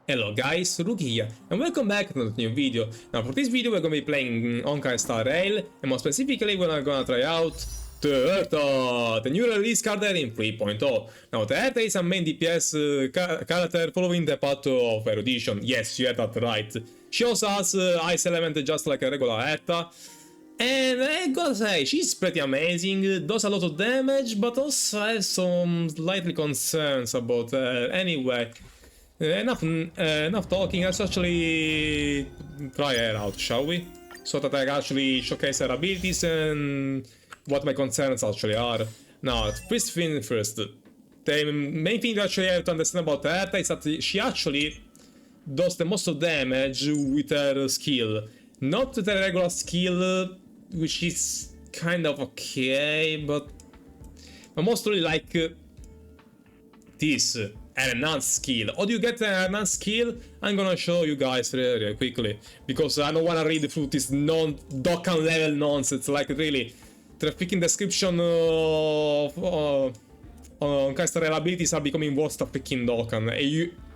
Hello guys, Rookie here, and welcome back to another new video. Now for this video we're gonna be playing Honkai Star Rail, and more specifically we're gonna try out the Herta, the new release card in 3.0. Now the Herta is a main DPS character following the path of erudition. Yes, you heard that right. She also has ice element just like a regular Herta. And I gotta say, she's pretty amazing, does a lot of damage, but also has some slightly concerns about her. Anyway, enough talking, let's actually try her out, shall we? So that I can actually showcase her abilities and what my concerns actually are. Now, first thing first, the main thing that actually I have to understand about Herta is that she actually does the most of damage with her skill. Not the regular skill, which is kind of okay, but mostly like this, an enhanced skill. How do you get an enhanced skill? I'm gonna show you guys really quickly, because I don't wanna read through this Dokkan level nonsense, like really. The freaking description of Honkai Star Rail abilities are becoming worse than freaking Dokkan,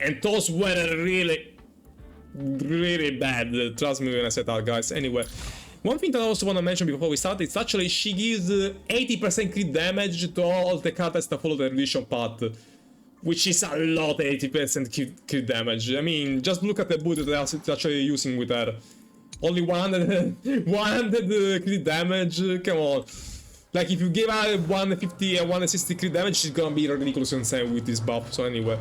and those were really bad, trust me when I say that, guys. Anyway, one thing that I also want to mention before we start is actually she gives 80% crit damage to all the characters that follow the erudition path, which is a lot, 80% crit damage. I mean, just look at the build that it's actually using with her. Only 100 crit damage, come on. Like, if you give her 150 and 160 crit damage, she's gonna be ridiculous insane with this buff, so anyway.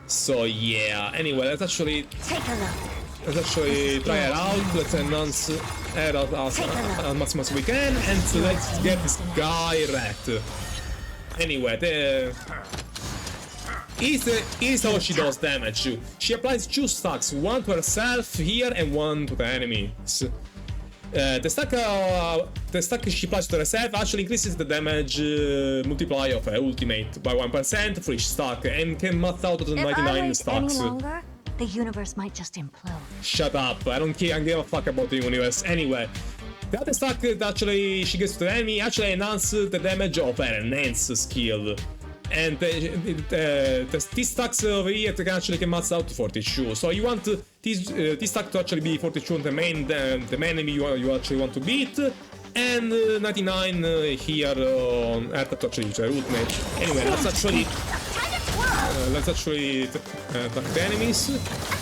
So yeah, anyway, let's actually try her out, let's enhance her as much as we can, and let's get this guy wrecked. Anyway, here's how she does damage. She applies 2 stacks, one to herself here and one to the enemies. The stack she applies to herself actually increases the damage multiplier of her ultimate by 1% for each stack and can max out to 99 stacks. The universe might just implode. Shut up, I don't care, I give a fuck about the universe. Anyway, the other stack that actually she gets to the enemy actually enhances the damage of her enhance skill. And these stacks over here can actually max out to 42. So you want this stack to actually be 42 on the main enemy you actually want to beat, and 99 here on Herta to actually use her ultimate. Anyway, let's actually attack the enemies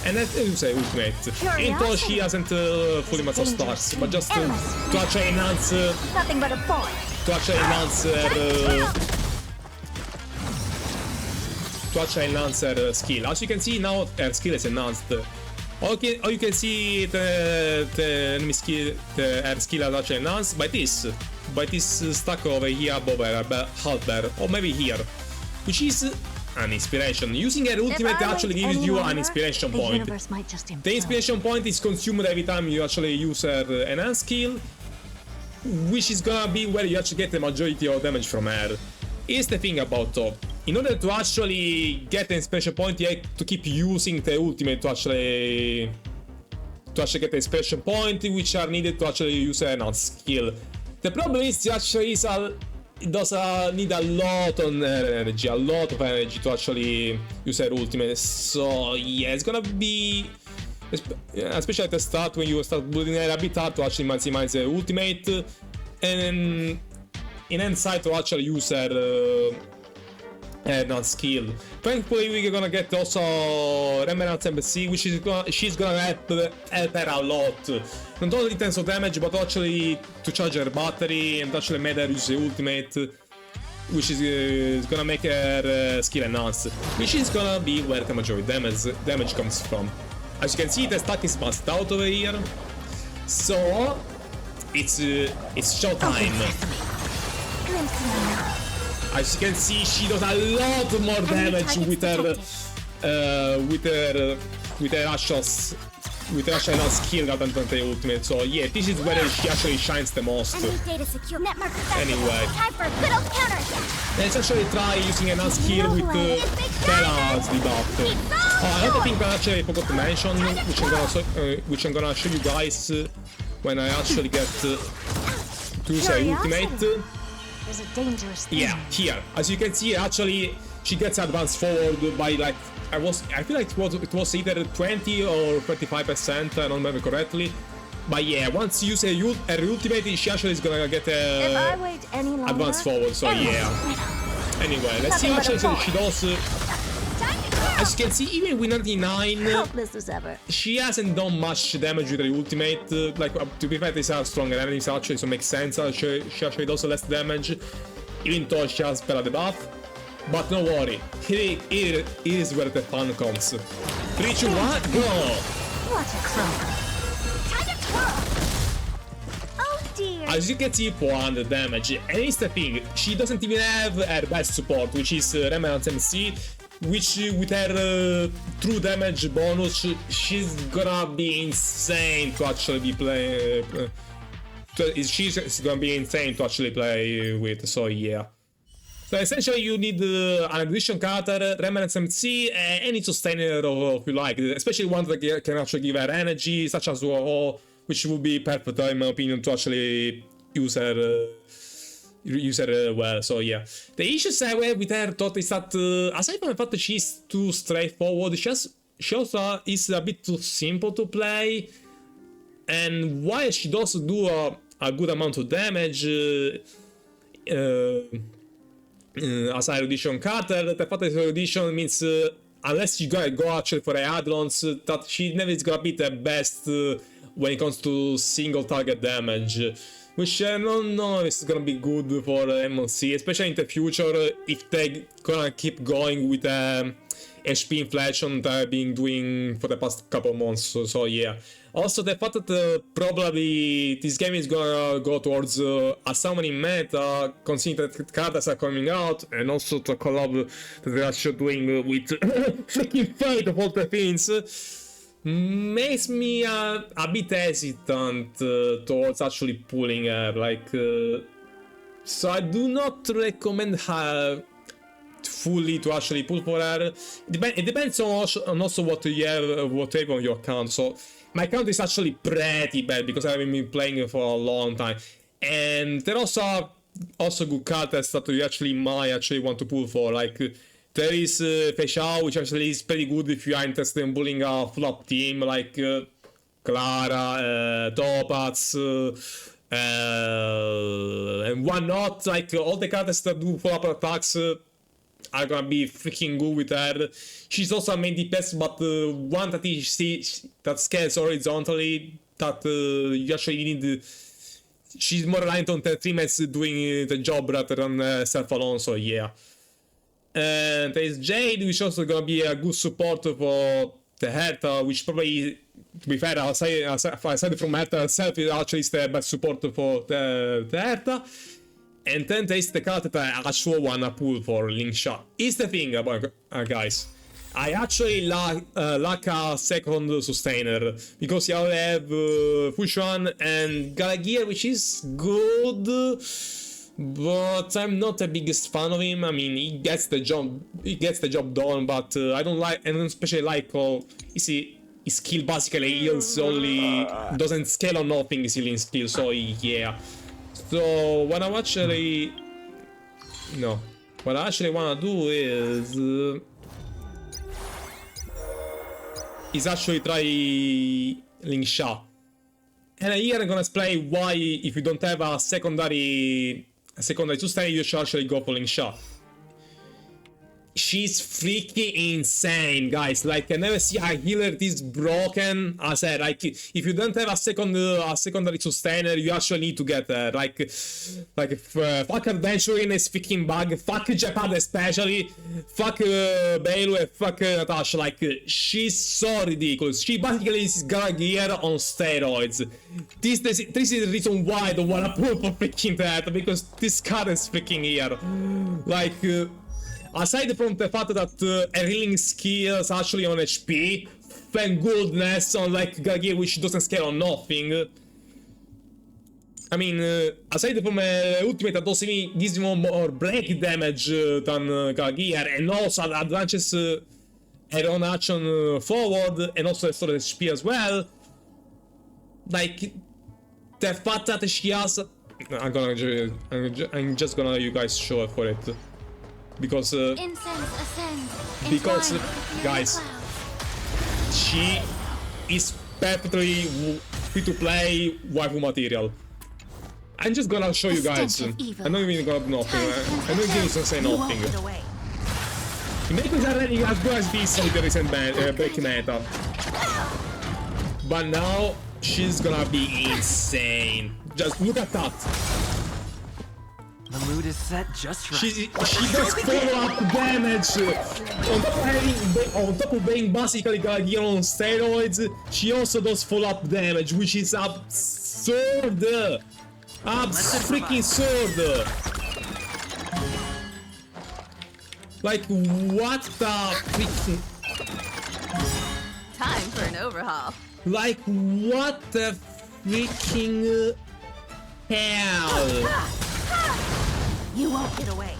and let's use her ultimate. Even though she hasn't fully maxed out stacks, but just to actually enhance Nothing but a boy. to actually enhance her skill. As you can see now, her skill is enhanced. Or you can see the enemy skill, her skill is actually enhanced by this stack over here above her halberd, or maybe here, which is an inspiration. Using her ultimate actually gives you an inspiration point. The inspiration point is consumed every time you actually use her enhanced skill, which is gonna be where you actually get the majority of damage from her. Here's the thing about top. In order to actually get the inspiration point, you have to keep using the ultimate to actually get the inspiration point, which are needed to actually use an enhanced skill. The problem is it does need a lot of energy to actually use her ultimate. So yeah, it's gonna be, especially at the start when you start building her, a bit hard to actually maximize the ultimate, and in hindsight to actually use her skill. Thankfully we're gonna get also Remnant's Embassy, which is she's gonna help her a lot. Not only in terms of damage, but actually to charge her battery and actually make her use the ultimate, which is gonna make her skill enhanced, which is gonna be where the majority damage comes from. As you can see, the stack is maxed out over here, so it's showtime. As you can see, she does a lot more damage with her actual skill rather than the ultimate. So yeah, this is where she actually shines the most. Anyway, let's actually try using an skill with Terra's debuff. Another thing that actually I forgot to mention, which I'm gonna show you guys when I actually get to use her ultimate. There's a dangerous thing. Yeah, here. As you can see, actually, she gets advanced forward by like I feel like it was either 20 or 25%, I don't remember correctly. But yeah, once you use her ultimate, she actually is gonna get If I wait any longer, advance forward, so yeah. Anyway, let's see how she does. As you can see, even with 99, helpless as ever. she hasn't done much damage with her ultimate. Like, to be fair, these are stronger enemies actually, so it makes sense. She actually does less damage, even though she has better debuff. But no worry, it is where the fun comes. 3, 2, 1, go! What a croak. Time to twirl. Oh dear. As you can see, 400 damage. And it's the thing, she doesn't even have her best support, which is Remnant MC, which with her true damage bonus, she's gonna be insane to actually be playing. She's gonna be insane to actually play with, so yeah. So essentially you need an addition character, Remnant MC, and any sustainer if you like, especially one that can actually give her energy, such as War, which would be perfect in my opinion to actually use her well, so yeah. The issues I have with her thought is that, aside from the fact that she's too straightforward, she also is a bit too simple to play, and while she does do a good amount of damage, as a erudition cutter, the fact that erudition means unless you gotta go actually for the add-ons, that she never is gonna be the best when it comes to single target damage, which I don't know if it's gonna be good for MLC, especially in the future if they gonna keep going with HP inflation that I've been doing for the past couple months, so yeah. Also the fact that probably this game is gonna go towards a summoning meta, considering that cards are coming out, and also the collab that they're actually doing with freaking Fate of all the things, makes me a bit hesitant towards actually pulling her, like, so I do not recommend her fully to actually pull for her. It depends on also what you have, whatever on your account. So my account is actually pretty bad because I haven't been playing it for a long time, and there are also good characters that you actually might actually want to pull for. Like there is Feshao, which actually is pretty good if you are interested in pulling a flop team like Clara, Topaz, and whatnot. Like all the characters that do follow-up attacks are gonna be freaking good with her. She's also a main DPS, but one that scales horizontally, that you actually need. She's more reliant on the teammates doing the job rather than self alone, so yeah. And there's Jade, which is also gonna be a good support for the Herta, which probably, to be fair, aside from Herta herself, it actually is the best support for the Herta. And then there's the card that I actually wanna pull for Link Shot. Is the thing about guys, I actually lack a second sustainer because you have Fushan and Galagear, which is good, but I'm not the biggest fan of him. I mean, he gets the job done, but I don't like, and especially like how his skill basically heals only, doesn't scale on nothing. His healing skill, so yeah. So what I actually wanna do is actually try Link Shot. And here I'm gonna explain why, if you don't have a secondary sustainer, you should actually go for Link Shot. She's freaking insane, guys. Like, I never see a healer this broken. I said, like, if you don't have a secondary sustainer, you actually need to get her. Like, fuck Adventuring is freaking bug. Fuck Japan especially. Fuck Bailu, fuck Natasha. Like, she's so ridiculous. She basically is Galagear on steroids. This is the reason why I don't wanna pull for freaking that, because this card is freaking here. Like, aside from the fact that her healing skills actually on HP, thank goodness, unlike Galagear, which doesn't scale on nothing. I mean, aside from ultimate that also gives you more break damage than Galagear, and also advances her own action forward, and also restores HP as well. Like, the fact that she has... I'm just gonna let you guys show it for it. because Incense ascends. because entwined with the guys, clouds. she is perfectly fit to play waifu material. I'm just gonna show you guys. stench of evil. I'm not even gonna do nothing. I'm not even gonna say You won't nothing. get away. Himeko is already as good as this with the recent break meta. But now she's gonna be insane. Just look at that. The mood is set just right. She does follow-up damage. On top of being basically Guardian on steroids, she also does follow-up damage, which is absurd. Freaking absurd. Like, what the freaking... Time for an overhaul. Like, what the freaking hell? You won't get away.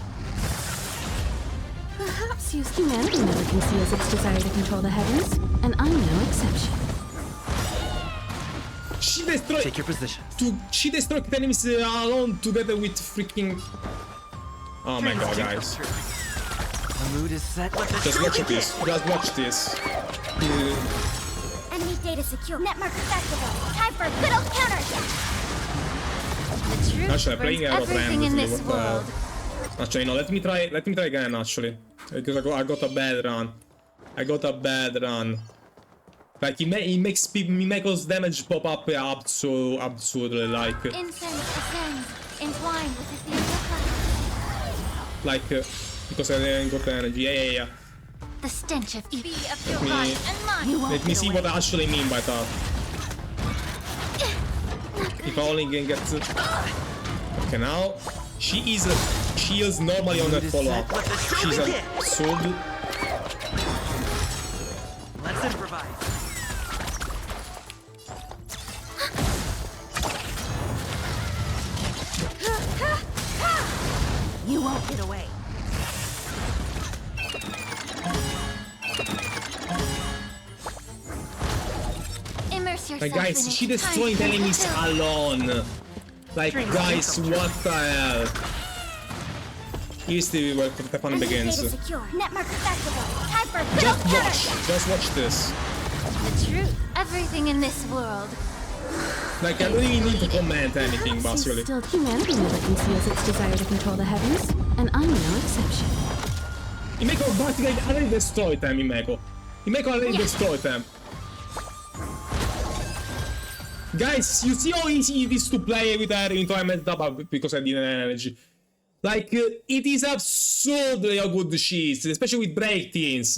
Perhaps humanity never conceals its desire to control the heavens, and I'm no exception. She destroyed... Take your position. She destroyed enemies alone together with freaking... Oh my god, guys. The mood is set. Just watch this. Just watch this. Enemy data secure. Network activated. Time for a good old counterattack. The truth Actually, I'm playing burns everything in this world. Actually, no, let me try again, actually. Because I got a bad run. I got a bad run. Like, he makes Mimeko's damage pop up absurdly, like... Incense ascends, entwined with the ethereal clouds. Like, because I didn't got energy. Yeah. The stench of evil of your me- body and mine. You won't Let me get see away. what I actually mean by that. If I only can get... Okay, now... She is normally on the follow-up. She's absurd. Let's improvise. You won't get away. Immerse yourself Like, guys, in she its destroyed time enemies fulfilled. alone. Like, guys, what the hell? Here's where the fun Enemy begins. data secure. Network activated. Time for a good old counterattack. Just watch this. The truth. Everything in this world. Like, I don't even need to comment anything, Perhaps basically. still humanity never conceals its desire to control the heavens, and I'm no exception. Himeko basically already destroyed them, Himeko. Himeko already destroyed them. Guys, you see how easy it is to play with her into I messed up because I didn't have energy. Like, it is absurdly how good she is, especially with break teams.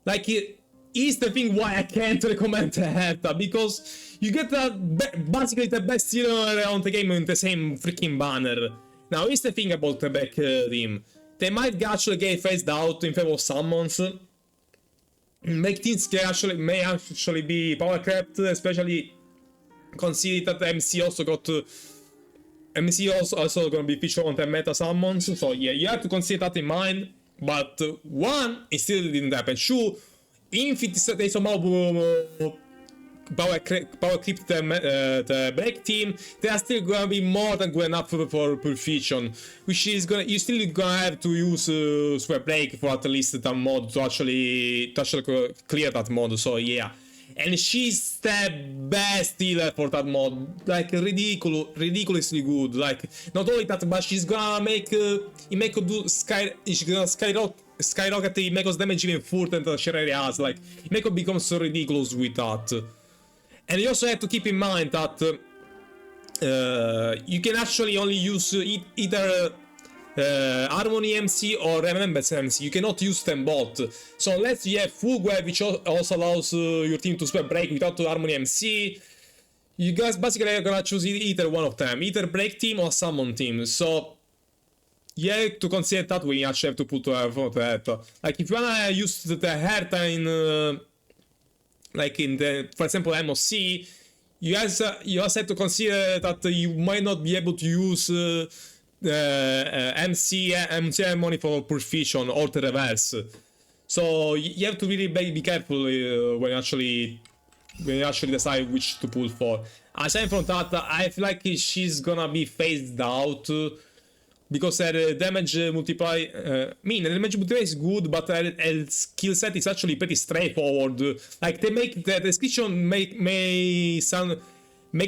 Like, is the thing why I can't recommend Herta, because you get basically the best hero around the game in the same freaking banner. Now, here's the thing about the back team. They might actually get phased out in favor of summons. Back teams may actually be power crept, especially considering that MC also got... MC also gonna be featured on the meta summons, so yeah, you have to consider that in mind. But one, it still didn't happen. Two, if they somehow power creep the break team, they are still gonna be more than good enough for perfection. Which is you still gonna have to use super break for at least that mod to actually clear that mod. So yeah. And she's the best healer for that mod, like ridiculously good. Like, not only that, but she's gonna make Himeko do she's gonna skyrocket Himeko's damage even further than she already has. Like, Himeko becomes so ridiculous with that. And you also have to keep in mind that you can actually only use either Harmony MC or Remembrance MC. You cannot use them both. So unless you have full web, which also allows your team to spell break without Harmony MC, you guys basically are gonna choose either one of them, either break team or summon team. So you have to consider that when you actually have to put Herta. Like, if you wanna use the Herta in like in the, for example, MOC, you also have to consider that you might not be able to use MC Harmony for Perfection or the reverse. So you have to really be careful when you actually decide which to pull for. Aside from that, I feel like she's gonna be phased out because her damage multiply, the damage multiply is good, but her skill set is actually pretty straightforward. Like, they make the description make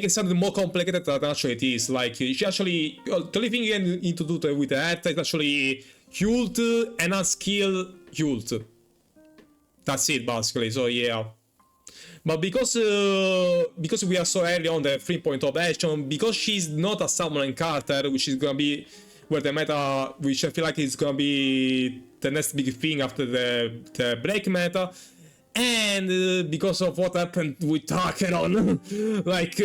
it sound more complicated than actually it is. Like, she actually, the only thing you need to do with the Herta is actually ult, enhance skill, ult. That's it, basically, so yeah. But because we are so early on the 3 point of action, because she's not a summon character, which is gonna be where the meta, which I feel like is gonna be the next big thing after the break meta, and because of what happened with Acheron, like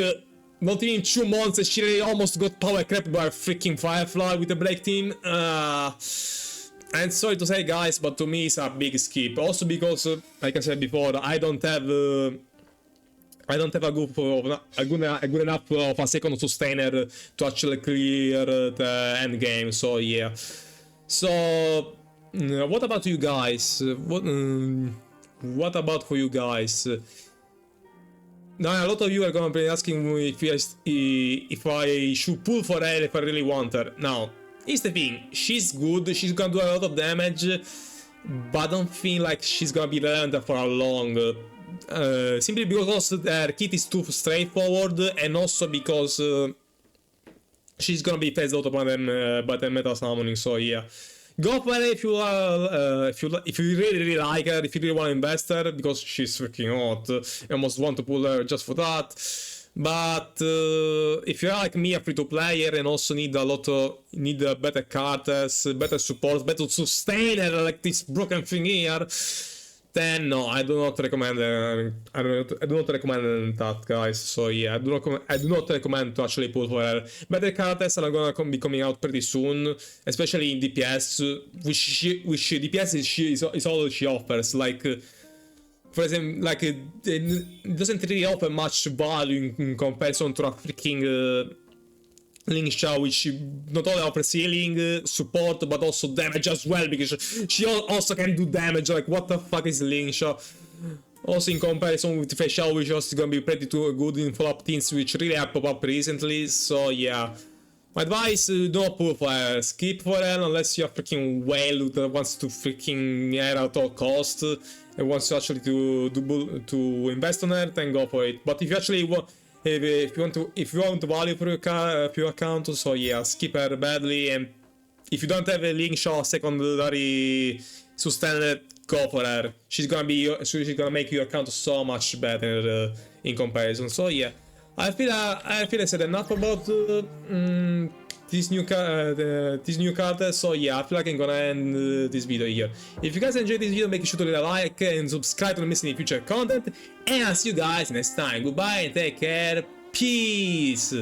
not even 2 months, she almost got power crept by a freaking Firefly with the break team. And sorry to say, guys, but to me it's a big skip. Also because, like I said before, I don't have a good enough of a second sustainer to actually clear the end game. So yeah. So what about you guys? What about for you guys? Now a lot of you are gonna be asking me if I should pull for her if I really want her. Now, here's the thing, she's good, she's gonna do a lot of damage, but I don't feel like she's gonna be relevant for long. Simply because also her kit is too straightforward, and also because she's gonna be phased out by the meta summoning, so yeah. Go for her if you really like her, if you really want to invest her, because she's freaking hot. I almost want to pull her just for that. But if you're like me, a free-to player, and also need better cards, better support, better sustainer like this broken thing here, then no, I do not recommend. I do not recommend that, guys. So yeah, I do not recommend to actually pull for her. Better cards are gonna be coming out pretty soon, especially in DPS, which DPS is all she offers. Like. For example, like, it doesn't really offer much value in comparison to a freaking Ling Xiao, which not only offers healing, support, but also damage as well, because she also can do damage. Like, what the fuck is Ling Xiao? Also, in comparison with Fei Xiao, which is gonna be pretty good in follow-up teams, which really have popped up recently, so yeah. My advice, don't pull for her, skip for her unless you're a freaking whale that wants to freaking air at all cost and wants to actually to invest on her, then go for it. But if you actually want, if you want value for your account, so yeah, skip her badly. And if you don't have a Ling Xiao secondary sustainer, go for her. She's gonna make your account so much better in comparison. So yeah. I feel I said enough about these new cards, so yeah, I feel like I'm gonna end this video here. If you guys enjoyed this video, make sure to leave a like and subscribe to not miss any future content, and I'll see you guys next time. Goodbye and take care. Peace!